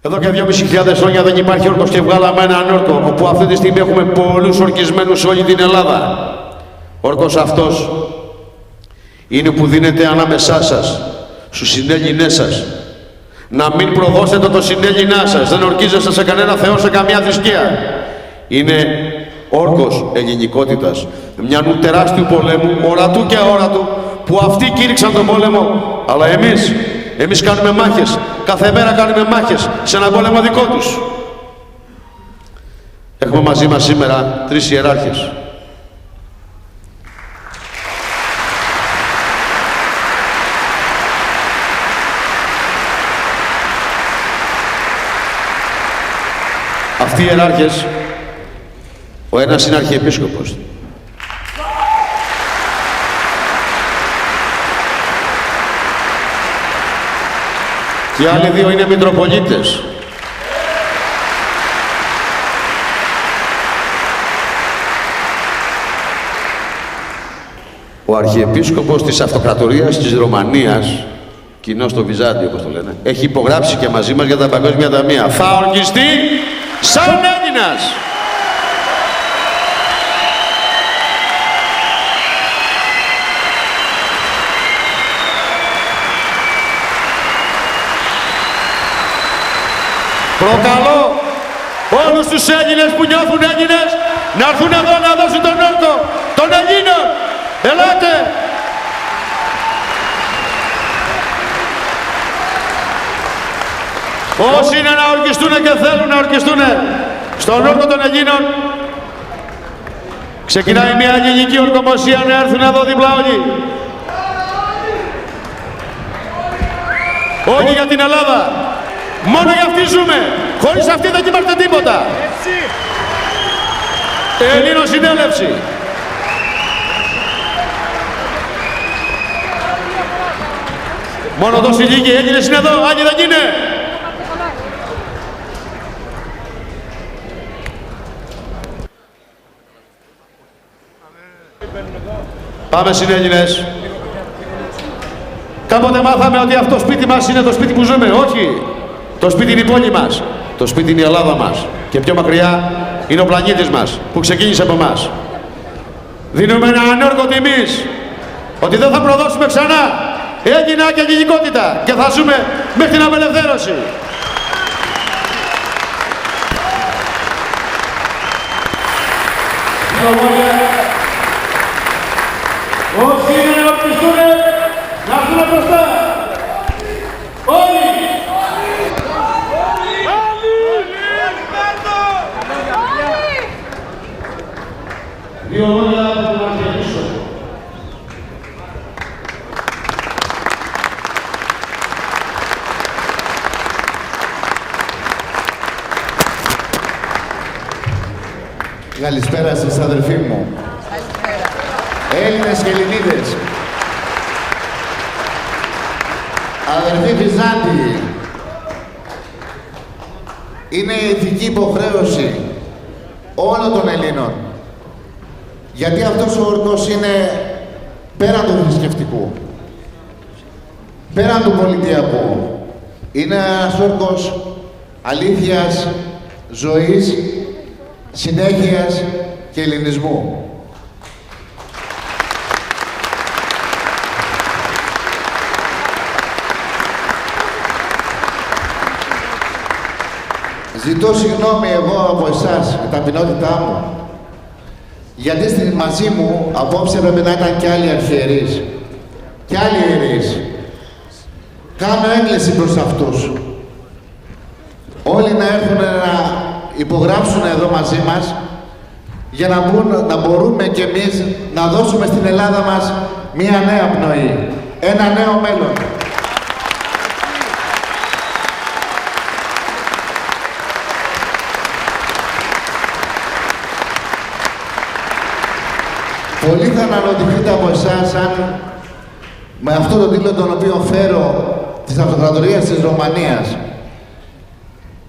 Εδώ και 2.500 χρόνια δεν υπάρχει όρκος και βγάλαμε έναν όρκο, όπου αυτή τη στιγμή έχουμε πολλούς ορκισμένους σε όλη την Ελλάδα. Όρκος αυτός είναι που δίνεται ανάμεσά σας, στους συνέλληνές σας. Να μην προδώσετε το συνέλληνά σας, δεν ορκίζεστε σε κανένα θεό, σε καμία θρησκεία. Είναι όρκος ελληνικότητας, μιανού τεράστιου πολέμου, ορατού και αόρατου, που αυτοί κήρυξαν τον πόλεμο, αλλά εμείς κάνουμε μάχες, κάθε μέρα κάνουμε μάχες σε έναν πόλεμο δικό τους. Έχουμε μαζί μας σήμερα 3 ιεράρχες. Αυτοί οι ιεράρχες, ο ένας είναι αρχιεπίσκοπος. Και οι άλλοι 2 είναι μητροπολίτες. Ο αρχιεπίσκοπος της Αυτοκρατορίας της Ρωμανίας, κοινώς στο Βυζάντιο όπως το λένε, έχει υπογράψει και μαζί μας για τα Παγκόσμια Ταμεία. Θα ορκιστεί σαν Έλληνας. Προκαλώ όλους τους Έλληνες που νιώθουν Έλληνες να έρθουν εδώ να δώσουν τον όρκο των Ελλήνων. Ελάτε! Όσοι είναι να ορκιστούν και θέλουν να ορκιστούν στον όρκο των Ελλήνων, ξεκινάει μια ελληνική ορκομοσία, να έρθουν εδώ δίπλα όλοι. Όλοι για την Ελλάδα. Μόνο για αυτή ζούμε. Χωρίς αυτή δεν είμαστε τίποτα. Ελλήνων συνέλευση. Μόνο τόσοι λίγοι Έλληνες είναι εδώ, άλλοι δεν είναι. Πάμε συνέλληνες. Κάποτε μάθαμε ότι αυτό το σπίτι μας είναι το σπίτι που ζούμε. Όχι. Το σπίτι είναι η πόλη μας. Το σπίτι είναι η Ελλάδα μας. Και πιο μακριά είναι ο πλανήτης μας που ξεκίνησε από εμάς. Δίνουμε ένα ανώργο τιμής ότι δεν θα προδώσουμε ξανά Έλληνα και ελληνικότητα και θα ζούμε μέχρι την απελευθέρωση. Όσοι είναι να ορκιστούν, να έρθουν μπροστά. Όλοι! Δύο λόγια από τον αρχιεπίσκοπο. Καλησπέρα σας αδελφοί μου. Έλληνες και Ελληνίδες. Αδελφοί Βυζάντιοι. Είναι η ηθική υποχρέωση όλων των Ελλήνων. Γιατί αυτός ο όρκος είναι πέραν του θρησκευτικού, πέραν του πολιτιακού. Είναι ένας όρκος αλήθειας, ζωής, συνέχειας και ελληνισμού. Ζητώ συγγνώμη εγώ από εσάς, με ταπεινότητά μου, γιατί μαζί μου απόψε πρέπει να ήταν κι άλλοι αρχιερείς και άλλοι ιερείς. Κάνω έκκληση προς αυτούς. Όλοι να έρθουν να υπογράψουν εδώ μαζί μας για να μπορούμε κι εμείς να δώσουμε στην Ελλάδα μας μία νέα πνοή, ένα νέο μέλλον. Πολλοί θα αναρωτηθείτε από εσάς αν με αυτόν τον τίτλο τον οποίο φέρω της Αυτοκρατορίας της Ρωμανίας.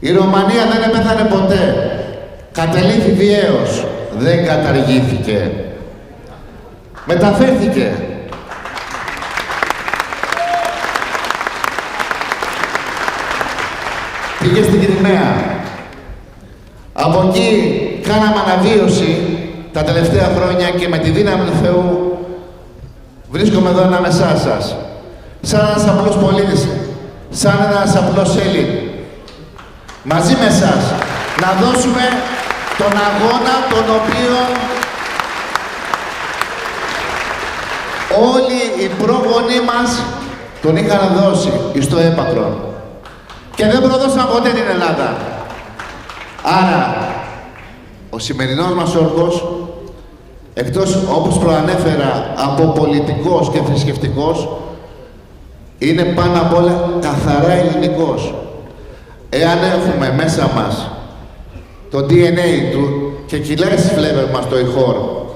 Η Ρωμανία δεν επέθανε ποτέ. Κατελήφθη βιαίως. Δεν καταργήθηκε. Μεταφέρθηκε. πήγε στην Κριμαία. Από εκεί κάναμε αναβίωση τα τελευταία χρόνια και με τη δύναμη του Θεού βρίσκομαι εδώ ανάμεσά σας. Σαν ένας απλός πολίτης, σαν ένας απλός Έλλην. Μαζί με εσάς να δώσουμε τον αγώνα τον οποίο όλοι οι πρόγονοί μας τον είχαν δώσει στο έπακρο. Και δεν προδώσαν ποτέ την Ελλάδα. Άρα, ο σημερινός μας όρκος, εκτός όπως προανέφερα από πολιτικός και θρησκευτικός, είναι πάνω απ' όλα καθαρά ελληνικός. Εάν έχουμε μέσα μας το DNA του και κυλάει στις φλέβες μας το ηχόρο,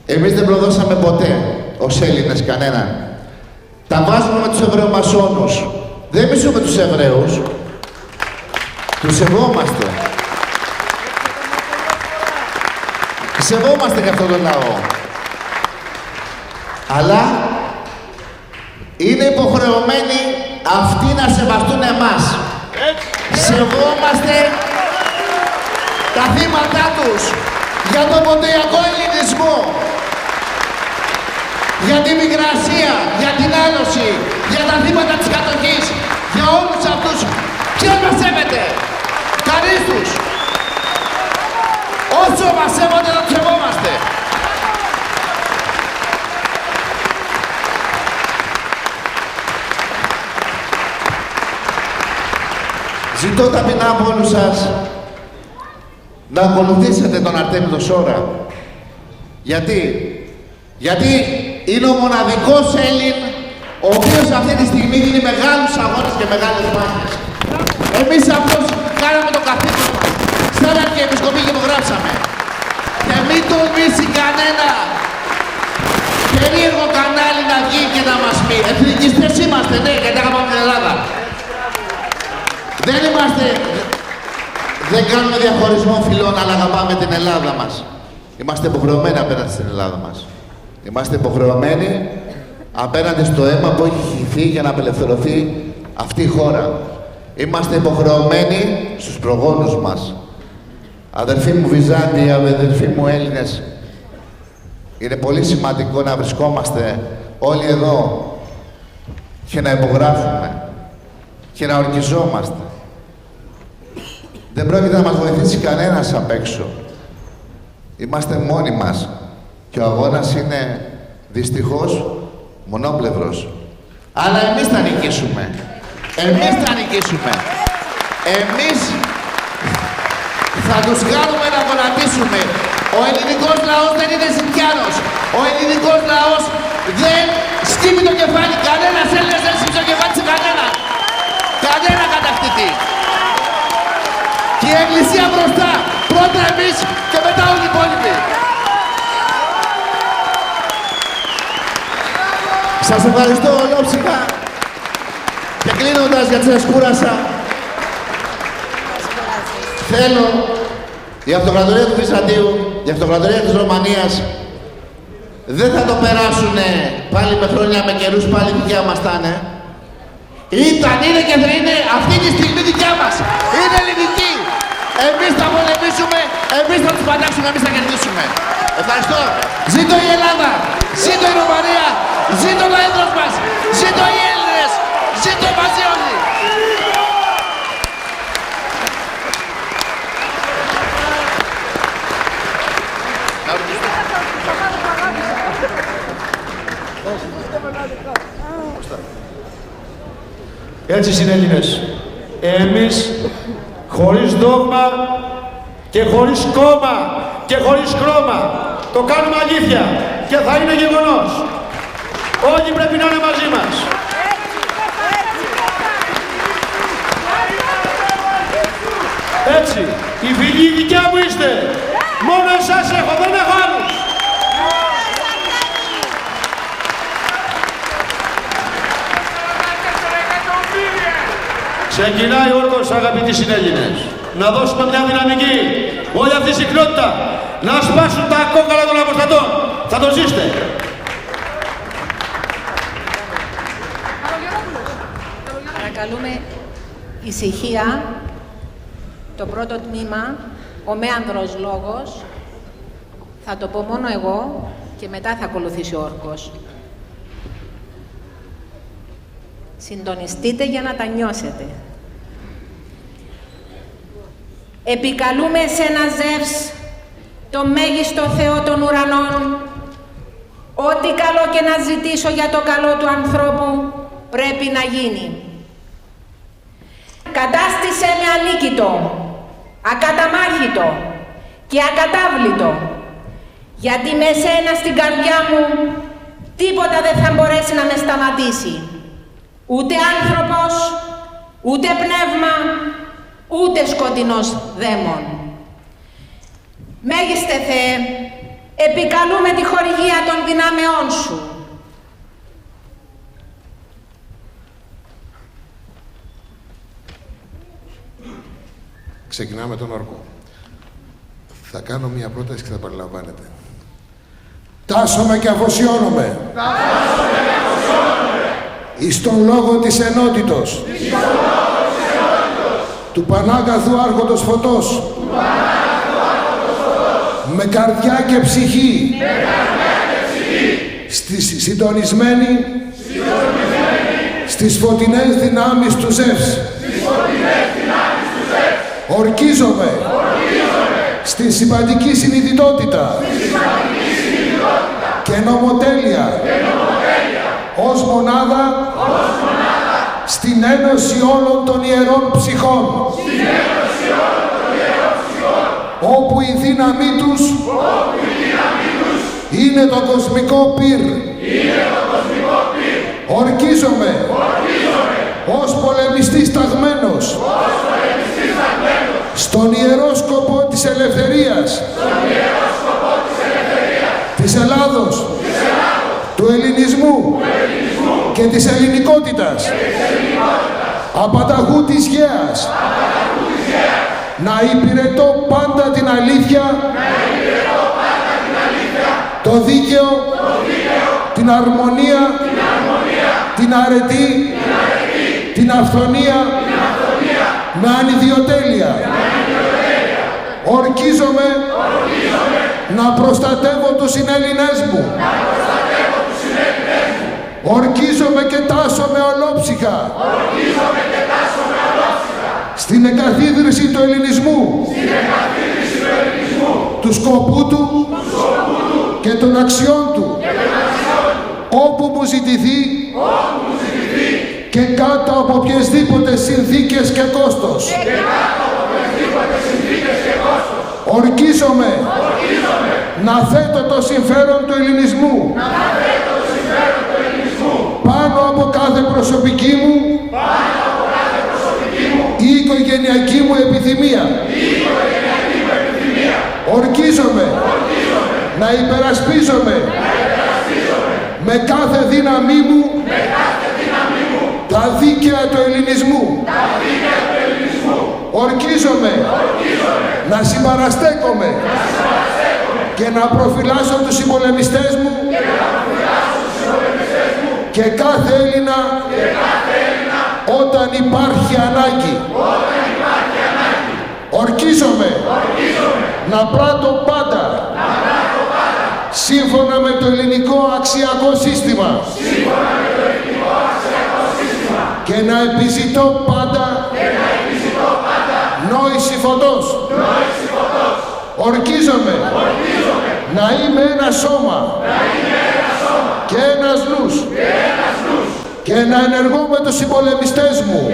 εμείς δεν προδώσαμε ποτέ ως Έλληνες κανέναν. Τα βάζουμε με τους Εβραιομασόνους. Δεν μισούμε τους Εβραίους. Τους σεβόμαστε. Σεβόμαστε και αυτόν τον λαό. Αλλά είναι υποχρεωμένοι αυτοί να σεβαστούν εμάς. Σεβόμαστε τα θύματα τους για τον ποντιακό ελληνισμό, για την Μικρασία, για την Άλωση, για τα θύματα της κατοχής, για όλους αυτούς. Ποιος μας σέβεται? Κανείς τους. Όσο μας σέβονται να τους σεβόμαστε. Ζητώ ταπεινά από όλους σας να ακολουθήσετε τον Αρτέμι τον Σόρα. Γιατί είναι ο μοναδικός Έλλην ο οποίος αυτή τη στιγμή δίνει μεγάλους αγώνες και μεγάλες μάχες. Εμείς απλώς κάναμε το καθήκον μας, σαν Αρχιεπισκοπή και το γράψαμε. Και μην τολμήσει κανένα περίεργο κανάλι να βγει και να μας πει. Εθνικιστές είμαστε, ναι, γιατί αγαπάμε την Ελλάδα. Δεν είμαστε... Δεν κάνουμε διαχωρισμό φυλών, αλλά αγαπάμε την Ελλάδα μας. Είμαστε υποχρεωμένοι απέναντι στην Ελλάδα μας. Είμαστε υποχρεωμένοι απέναντι στο αίμα που έχει χυθεί για να απελευθερωθεί αυτή η χώρα. Είμαστε υποχρεωμένοι στους προγόνους μας. Αδερφοί μου Βυζάντιοι, αδερφοί μου Έλληνες, είναι πολύ σημαντικό να βρισκόμαστε όλοι εδώ και να υπογράφουμε και να ορκιζόμαστε. Δεν πρόκειται να μας βοηθήσει κανένας απ' έξω. Είμαστε μόνοι μας και ο αγώνας είναι δυστυχώς μονόπλευρος. Αλλά εμείς θα νικήσουμε. Εμείς θα νικήσουμε. Εμείς θα τους κάνουμε να γονατίσουμε. Ο ελληνικός λαός δεν είναι ζητιάνος. Ο ελληνικός λαός δεν σκύβει το κεφάλι. Κανένας Έλληνας δεν σκύβει το κεφάλι σε κανέναν. Κανένα κατακτητή. Και η Εκκλησία μπροστά. Πρώτα εμείς και μετά όλοι οι υπόλοιποι. Σας ευχαριστώ ολόψυχα. Και κλείνοντας, γιατί σας κούρασα, θέλω η αυτοκρατορία του Βυζαντίου, η αυτοκρατορία της Ρωμανίας δεν θα το περάσουνε πάλι με χρόνια, με καιρούς, πάλι δικιά μας θα είναι. Ήταν, είναι και θα είναι αυτή τη στιγμή δικιά μας. Είναι ελληνική. Εμείς θα πολεμήσουμε, εμείς θα τους πατάξουμε, εμείς θα κερδίσουμε. Ευχαριστώ. Ζήτω η Ελλάδα, ζήτω η Ρωμανία, ζήτω ο έδρος μας, ζήτω οι Έλληνες, ζήτω μαζί όλοι. Έτσι συνέλληνες, εμείς χωρίς δόγμα και χωρίς κόμμα και χωρίς χρώμα το κάνουμε αλήθεια και θα είναι γεγονός. Όλοι πρέπει να είναι μαζί μας. Έτσι, η φυλή δικιά μου είστε. Μόνο εσάς έχω, δεν έχω άλλους. Ξεκινάει ο όρκος, αγαπητοί συνέλληνες. Να δώσουμε μια δυναμική. Όλη αυτή η συχνότητα να σπάσουν τα κόκαλα των αποστατών. Θα το ζήσετε. Παρακαλούμε Ησυχία, το πρώτο τμήμα, ο μέανδρος λόγος, θα το πω μόνο εγώ και μετά θα ακολουθήσει ο όρκος. Συντονιστείτε για να τα νιώσετε. Επικαλούμε εσένα, Ζεύς, το μέγιστο Θεό των ουρανών, ό,τι καλό και να ζητήσω για το καλό του ανθρώπου πρέπει να γίνει. Κατάστησέ με ανίκητο, ακαταμάχητο και ακατάβλητο, γιατί με σένα στην καρδιά μου τίποτα δεν θα μπορέσει να με σταματήσει. Ούτε άνθρωπος, ούτε πνεύμα, ούτε σκοτεινός δαίμον. Μέγιστε Θεέ, επικαλούμε τη χορηγία των δυνάμεών Σου. Ξεκινάμε τον όρκο. Θα κάνω μία πρόταση και θα παραλαμβάνετε. Τάσσομαι και αφοσιώνομαι. Εις τον λόγο της ενότητος. Του Πανάγαθου Άρχοντος Φωτός. Με καρδιά και ψυχή. Συντονισμένη στις φωτεινές δυνάμεις του Ζεύς. Ορκίζομαι στη συμπαντική συνειδητότητα και νομοτέλεια ως μονάδα στην ένωση όλων των ιερών ψυχών, όπου η δύναμή τους είναι το κοσμικό πυρ. Ορκίζομαι ως πολεμιστής ταγμένος στον ιερό σκοπό της ελευθερίας, της Ελλάδος, του ελληνισμού και της ελληνικότητας, απανταχού της γέας, να υπηρετώ πάντα την αλήθεια, το δίκαιο, την αρμονία, την αρετή, την αυθονία, με ανιδιοτέλεια. Ορκίζομαι να προστατεύω τους συνέλληνες μου. Ορκίζομαι και τάσσομαι ολόψυχα στην εγκαθίδρυση του ελληνισμού, του σκοπού του και των αξιών του, όπου μου ζητηθεί και κάτω από οποιασδήποτε συνθήκες και κόστος. Ορκίζομαι να θέτω το συμφέρον του ελληνισμού πάνω από κάθε προσωπική μου ή οικογενειακή μου επιθυμία. Ορκίζομαι να υπερασπίζομαι με κάθε δύναμή μου τα δίκαια του ελληνισμού. Ορκίζομαι να συμπαραστέκομαι και να προφυλάσσω τους συμπολεμιστές μου και κάθε Έλληνα όταν υπάρχει ανάγκη. Ορκίζομαι να πράττω πάντα σύμφωνα με το ελληνικό αξιακό σύστημα και να επιζητώ πάντα νόηση φωτός. Ορκίζομαι να είμαι ένα σώμα και ένας νους και να ενεργώ με τους συμπολεμιστές μου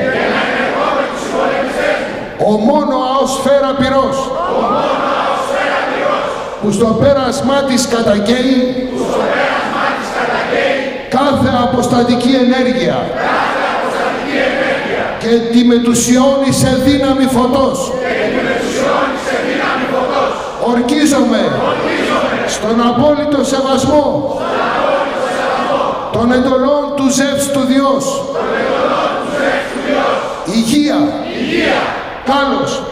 ο μόνο αοσφαίρα πυρός που στο πέρασμά της καταγγέλει κάθε αποστατική ενέργεια και τη μετουσιώνει σε δύναμη φωτός. Ορκίζομαι στον απόλυτο σεβασμό των εντολών του Ζεύς του Διός. Υγεία, κάλος,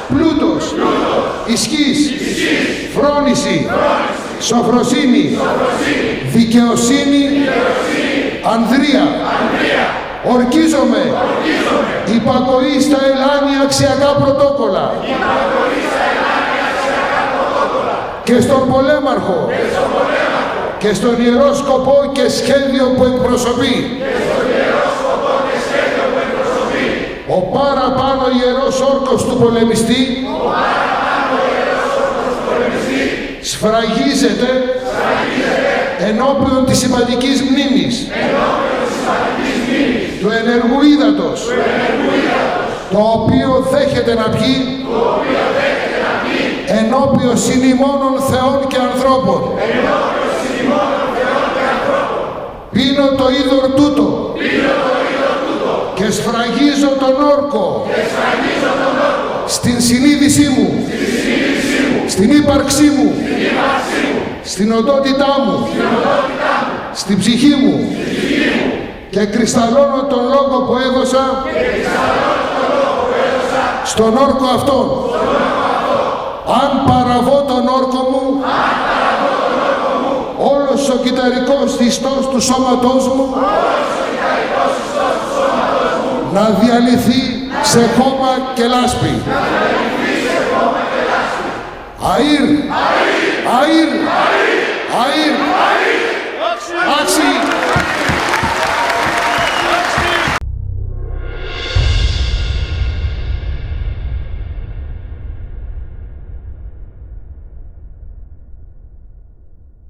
πλούτος, ισχύς, φρόνηση, σοφροσύνη, δικαιοσύνη, ανδρεία, Ορκίζομαι υπακοή στα ελάνια αξιακά πρωτόκολλα και στον πολέμαρχο και στον ιερό σκοπό και σχέδιο που εκπροσωπεί. Ο παραπάνω ιερός όρκος του πολεμιστή σφραγίζεται ενώπιον της σημαντικής μνήμης του ενεργού ύδατος, το οποίο δέχεται να πιει ενώπιον συνημώνων θεών και ανθρώπων. Πίνω το είδωρ τούτο και σφραγίζω τον όρκο στην συνείδησή μου, στην ύπαρξή μου, στην οντότητά μου, στην ψυχή μου και κρυσταλλώνω τον λόγο που έδωσα στον όρκο αυτόν. Αν παραβώ τον όρκο μου, όλος ο κυταρικός ιστός του σώματός μου να διαλυθεί σε χώμα και λάσπη. Αΐρ, αΐρ, αΐρ, αΐρ.